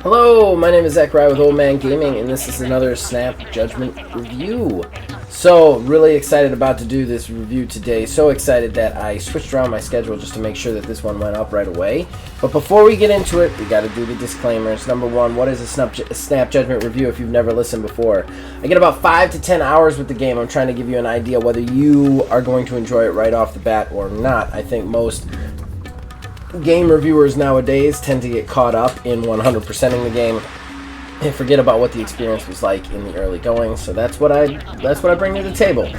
Hello, my name is Zach Rye with Old Man Gaming, and this is another Snap Judgment review. So, really excited about to do this review today. So excited that I switched around my schedule just to make sure that this one went up right away. But before we get into it, we got to do the disclaimers. Number one, what is a Snap Judgment review if you've never listened before? I get about 5 to 10 hours with the game. I'm trying to give you an idea whether you are going to enjoy it right off the bat or not. I think most game reviewers nowadays tend to get caught up in 100%ing the game and forget about what the experience was like in the early going. So that's what I bring to the table.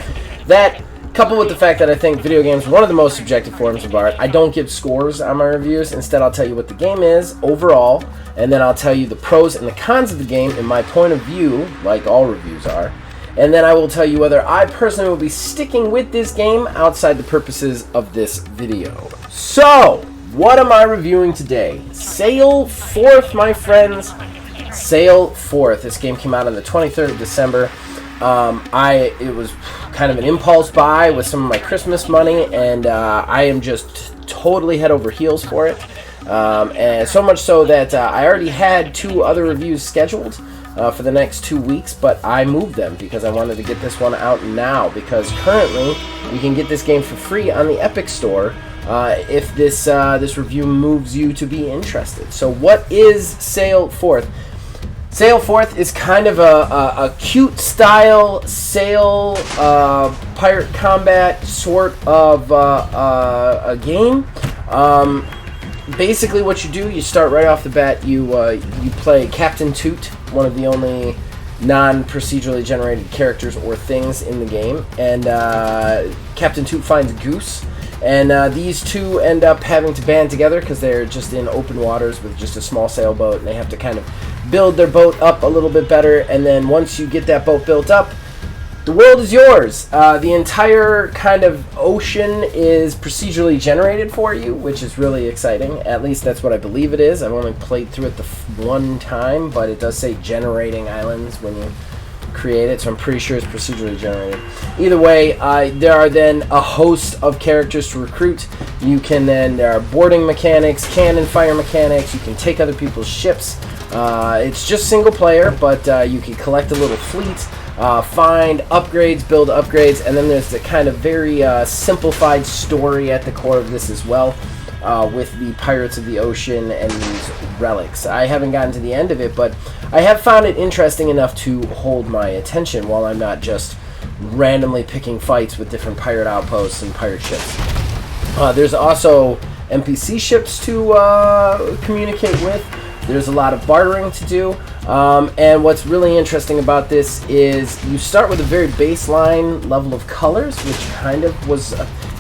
That, coupled with the fact that I think video games are one of the most subjective forms of art. I don't give scores on my reviews. Instead, I'll tell you what the game is overall, and then I'll tell you the pros and the cons of the game in my point of view, like all reviews are. And then I will tell you whether I personally will be sticking with this game outside the purposes of this video. So, what am I reviewing today? Sail Forth, my friends. Sail Forth. This game came out on the 23rd of December. It was kind of an impulse buy with some of my Christmas money, and I am just totally head over heels for it. And so much so that I already had 2 other reviews scheduled for the next 2 weeks, but I moved them because I wanted to get this one out now, because currently you can get this game for free on the Epic Store if this review moves you to be interested. So what is Sail Forth? Sail Forth is kind of a cute style sail pirate combat sort of a game. Basically what you do, you start right off the bat, you play Captain Toot, one of the only non-procedurally generated characters or things in the game, and Captain Toot finds Goose, and these two end up having to band together because they're just in open waters with just a small sailboat, and they have to kind of build their boat up a little bit better. And then once you get that boat built up, the world is yours. The entire kind of ocean is procedurally generated for you, which is really exciting. At least that's what I believe it is. I've only played through it the one time, but it does say generating islands when you create it, so I'm pretty sure it's procedurally generated. Either way, there are then a host of characters to recruit. You can then, there are boarding mechanics, cannon fire mechanics, you can take other people's ships. It's just single player, but you can collect a little fleet, find upgrades, build upgrades, and then there's the kind of very simplified story at the core of this as well, with the Pirates of the Ocean and these relics. I haven't gotten to the end of it, but I have found it interesting enough to hold my attention while I'm not just randomly picking fights with different pirate outposts and pirate ships. There's also NPC ships to communicate with. There's a lot of bartering to do, and what's really interesting about this is you start with a very baseline level of colors, which kind of was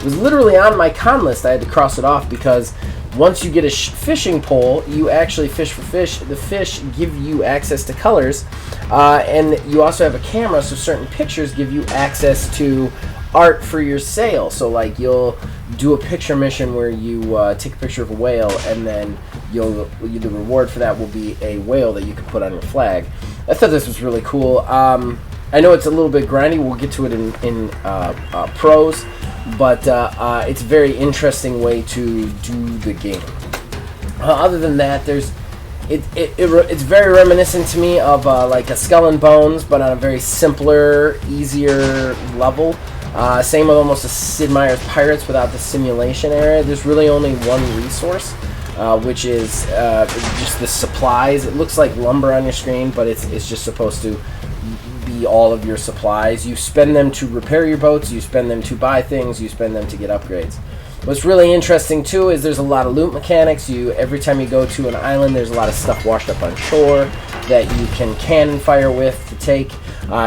literally on my con list. I had to cross it off because once you get a fishing pole, you actually fish for fish. The fish give you access to colors, and you also have a camera, so certain pictures give you access to art for your sail. So like you'll do a picture mission where you take a picture of a whale, and then the reward for that will be a whale that you can put on your flag. I thought this was really cool. I know it's a little bit grindy. We'll get to it in pros, but it's a very interesting way to do the game. Other than that, it's very reminiscent to me of like a Skull and Bones, but on a very simpler, easier level. Same with almost a Sid Meier's Pirates without the simulation area. There's really only one resource, which is just the supplies. It looks like lumber on your screen, but it's just supposed to be all of your supplies. You spend them to repair your boats, you spend them to buy things, you spend them to get upgrades. What's really interesting too is there's a lot of loot mechanics. Every time you go to an island, there's a lot of stuff washed up on shore that you can cannon fire with to take.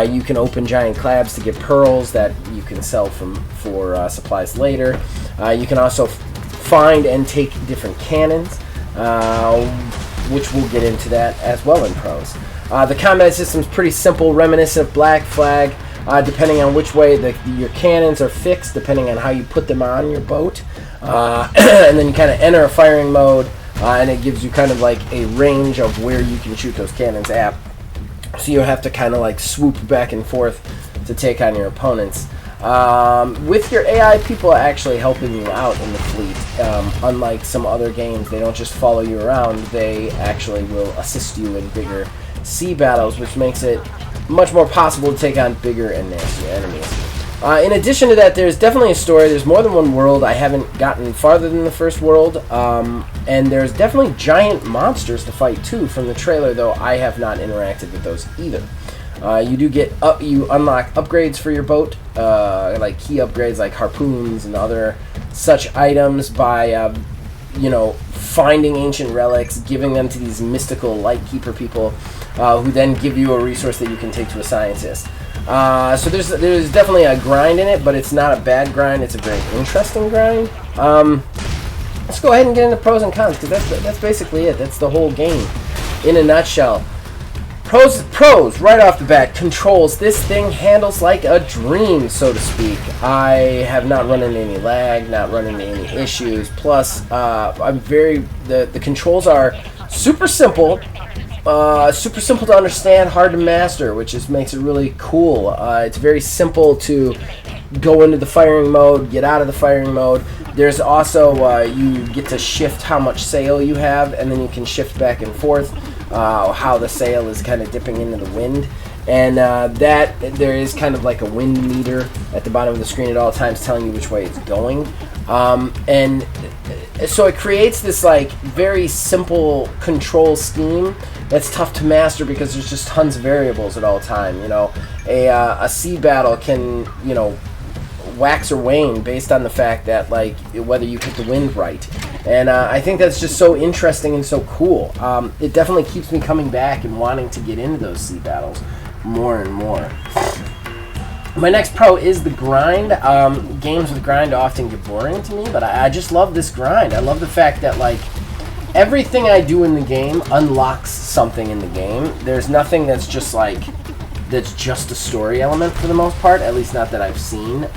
You can open giant crabs to get pearls that you can sell for supplies later. You can also find and take different cannons, which we'll get into that as well in pros. The combat system is pretty simple, reminiscent of Black Flag, depending on which way your cannons are fixed, depending on how you put them on your boat. And then you kind of enter a firing mode, and it gives you kind of like a range of where you can shoot those cannons at. So you have to kind of like swoop back and forth to take on your opponents. with your AI people actually helping you out in the fleet. Unlike some other games, they don't just follow you around, they actually will assist you in bigger sea battles, which makes it much more possible to take on bigger and nastier enemies. In addition to that, there's definitely a story. There's more than one world. I haven't gotten farther than the first world. And there's definitely giant monsters to fight, too, from the trailer, though I have not interacted with those either. You do get you unlock upgrades for your boat, like key upgrades like harpoons and other such items by, finding ancient relics, giving them to these mystical Lightkeeper people, who then give you a resource that you can take to a scientist. So there's definitely a grind in it, but it's not a bad grind. It's a very interesting grind. Let's go ahead and get into pros and cons, because that's basically it. That's the whole game in a nutshell. Pros, right off the bat, controls. This thing handles like a dream, so to speak. I have not run into any lag, not run into any issues. Plus, the controls are super simple. Super simple to understand, hard to master, which makes it really cool. It's very simple to go into the firing mode, get out of the firing mode. There's also, you get to shift how much sail you have, and then you can shift back and forth how the sail is kind of dipping into the wind. And there is kind of like a wind meter at the bottom of the screen at all times telling you which way it's going. And so it creates this like very simple control scheme that's tough to master because there's just tons of variables at all time. A sea battle can, wax or wane based on the fact that like whether you hit the wind right. And I think that's just so interesting and so cool. It definitely keeps me coming back and wanting to get into those sea battles more and more. My next pro is the grind. Games with grind often get boring to me, but I just love this grind. I love the fact that like everything I do in the game unlocks something in the game. There's nothing that's just a story element for the most part, at least not that I've seen.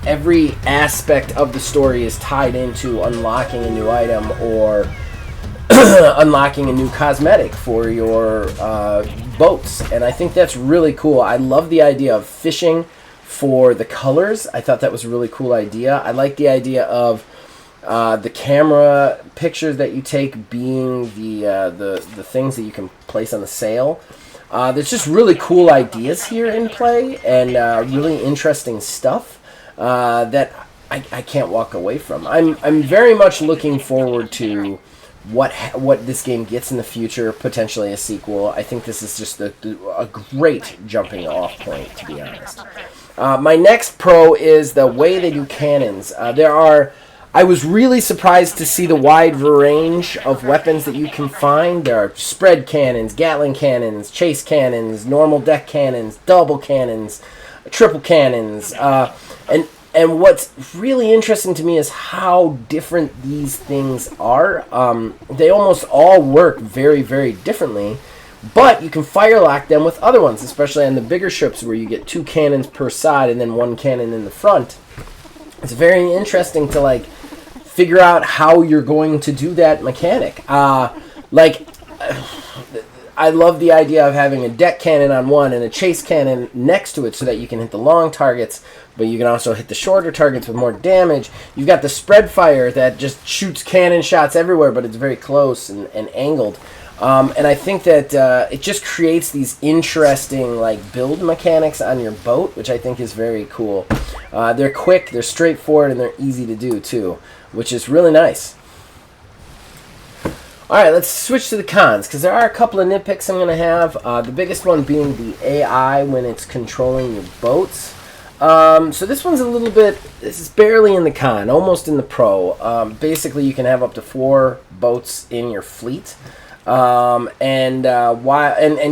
Every aspect of the story is tied into unlocking a new item or unlocking a new cosmetic for your boats, and I think that's really cool. I love the idea of fishing for the colors. I thought that was a really cool idea. I like the idea of the camera pictures that you take being the things that you can place on the sail. There's just really cool ideas here in play and really interesting stuff that I can't walk away from. I'm very much looking forward to what this game gets in the future, potentially a sequel. I think this is just a great jumping off point, to be honest. My next pro is the way they do cannons. I was really surprised to see the wide range of weapons that you can find. There are spread cannons, Gatling cannons, chase cannons, normal deck cannons, double cannons, triple cannons, and what's really interesting to me is how different these things are. They almost all work very, very differently, but you can firelock them with other ones, especially on the bigger ships where you get 2 cannons per side and then 1 cannon in the front. It's very interesting to figure out how you're going to do that mechanic. I love the idea of having a deck cannon on one and a chase cannon next to it so that you can hit the long targets, but you can also hit the shorter targets with more damage. You've got the spread fire that just shoots cannon shots everywhere, but it's very close and angled. And I think that it just creates these interesting build mechanics on your boat, which I think is very cool. They're quick, they're straightforward, and they're easy to do too, which is really nice. Alright, let's switch to the cons, because there are a couple of nitpicks I'm going to have. The biggest one being the AI when it's controlling your boats. So this one's this is barely in the con, almost in the pro. Basically, you can have up to 4 boats in your fleet. And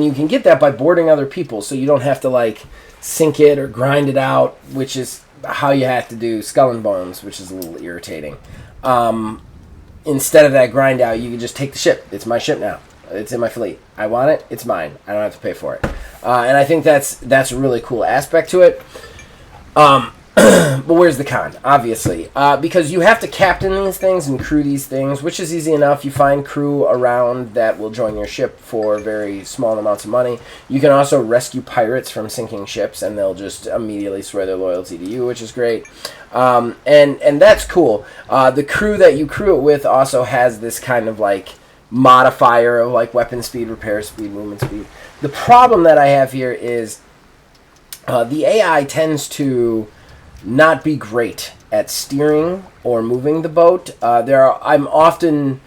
you can get that by boarding other people, so you don't have to sink it or grind it out, which is how you have to do Skull and Bones, which is a little irritating. Instead of that grind out, you can just take the ship. It's my ship now. It's in my fleet. I want it. It's mine. I don't have to pay for it. And I think that's a really cool aspect to it. But where's the con? Obviously. Because you have to captain these things and crew these things, which is easy enough. You find crew around that will join your ship for very small amounts of money. You can also rescue pirates from sinking ships, and they'll just immediately swear their loyalty to you, which is great. And that's cool. The crew that you crew it with also has this kind of like modifier of like weapon speed, repair speed, movement speed. The problem that I have here is the AI tends to not be great at steering or moving the boat. I often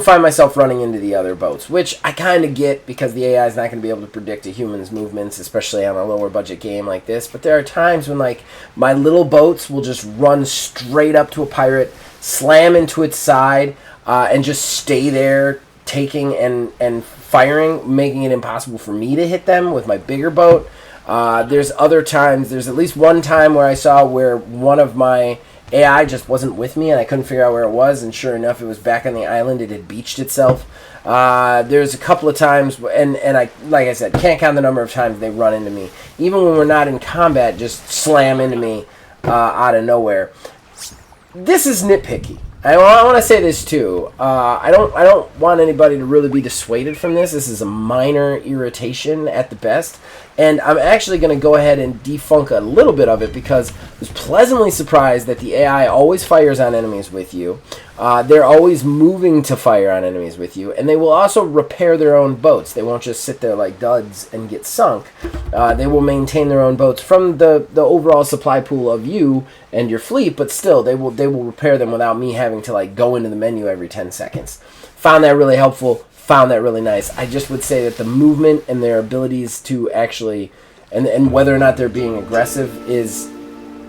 find myself running into the other boats, which I kind of get because the AI is not going to be able to predict a human's movements, especially on a lower budget game like this. But there are times when like my little boats will just run straight up to a pirate, slam into its side, and just stay there taking and firing, making it impossible for me to hit them with my bigger boat. There's other times, there's at least one time where I saw where one of my AI just wasn't with me and I couldn't figure out where it was, and sure enough it was back on the island. It had beached itself. There's a couple of times, and I, like I said, can't count the number of times they run into me. Even when we're not in combat, just slam into me out of nowhere. This is nitpicky. I want to say this too. I don't want anybody to really be dissuaded from this. This is a minor irritation at the best, and I'm actually going to go ahead and defunk a little bit of it because I was pleasantly surprised that the AI always fires on enemies with you. They're always moving to fire on enemies with you, and they will also repair their own boats. They won't just sit there like duds and get sunk. They will maintain their own boats from the overall supply pool of you and your fleet, but still they will repair them without me having to like go into the menu every 10 seconds. Found that really helpful. Found that really nice. I just would say that the movement and their abilities to actually and whether or not they're being aggressive is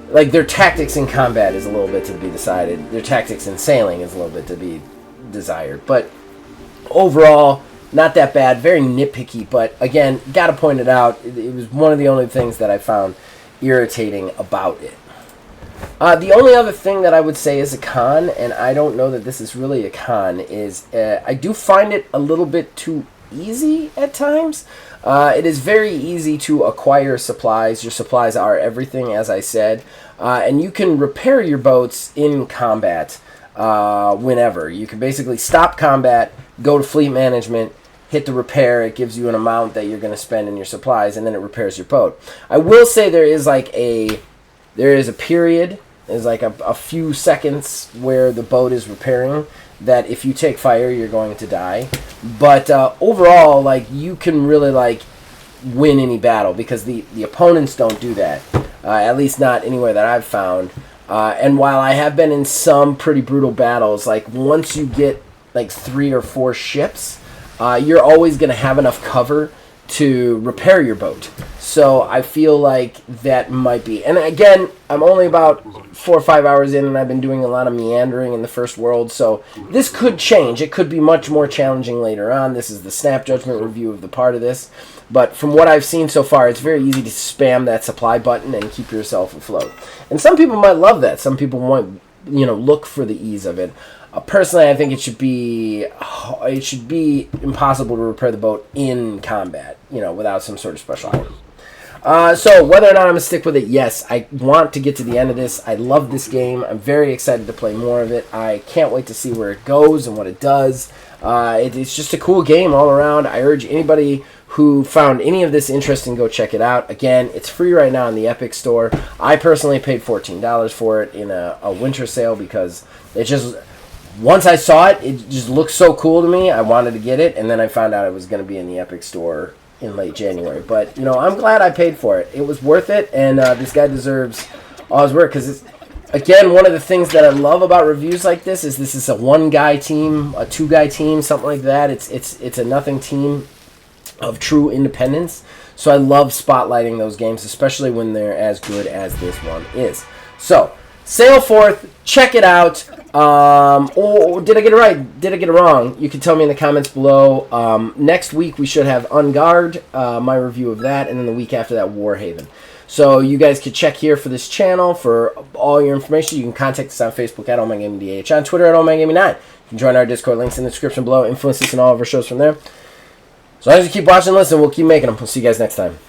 like their tactics in combat is a little bit to be decided. Their tactics in sailing is a little bit to be desired. But overall, not that bad. Very nitpicky, but again, gotta point it out. It was one of the only things that I found irritating about it. The only other thing that I would say is a con, and I don't know that this is really a con, is I do find it a little bit too easy at times. It is very easy to acquire supplies. Your supplies are everything, as I said, and you can repair your boats in combat whenever. You can basically stop combat, go to fleet management, hit the repair. It gives you an amount that you're going to spend in your supplies, and then it repairs your boat. I will say there is a period, there's like a few seconds where the boat is repairing that if you take fire, you're going to die. But overall, like, you can really like win any battle because the opponents don't do that, at least not anywhere that I've found. And while I have been in some pretty brutal battles, like once you get like 3 or 4 ships, you're always going to have enough cover to repair your boat. So I feel like that might be, and again, I'm only about 4 or 5 hours in, and I've been doing a lot of meandering in the first world, so this could change. It could be much more challenging later on. This is the Snap Judgment review of the part of this, but from what I've seen so far, it's very easy to spam that supply button and keep yourself afloat. And some people might love that. Some people might, look for the ease of it. Personally, I think it should be impossible to repair the boat in combat, without some sort of special item. So whether or not I'm going to stick with it, yes, I want to get to the end of this. I love this game. I'm very excited to play more of it. I can't wait to see where it goes and what it does. It's just a cool game all around. I urge anybody who found any of this interesting, go check it out. Again, it's free right now in the Epic Store. I personally paid $14 for it in a winter sale because it just... Once I saw it, it just looked so cool to me. I wanted to get it, and then I found out it was going to be in the Epic Store in late January. But, I'm glad I paid for it. It was worth it, and this guy deserves all his work. Because, again, one of the things that I love about reviews like this is a one-guy team, a two-guy team, something like that. It's a nothing team of true independence. So I love spotlighting those games, especially when they're as good as this one is. So, sail forth, check it out. Or did I get it right? Did I get it wrong? You can tell me in the comments below. Next week we should have On Guard, my review of that, and then the week after that, Warhaven. So you guys can check here for this channel for all your information. You can contact us on Facebook at OhMyGamingDH, on Twitter at OhMyGaming9. You can join our Discord, links in the description below. Influence us in all of our shows from there. So as long as you keep watching and listening, we'll keep making them. We'll see you guys next time.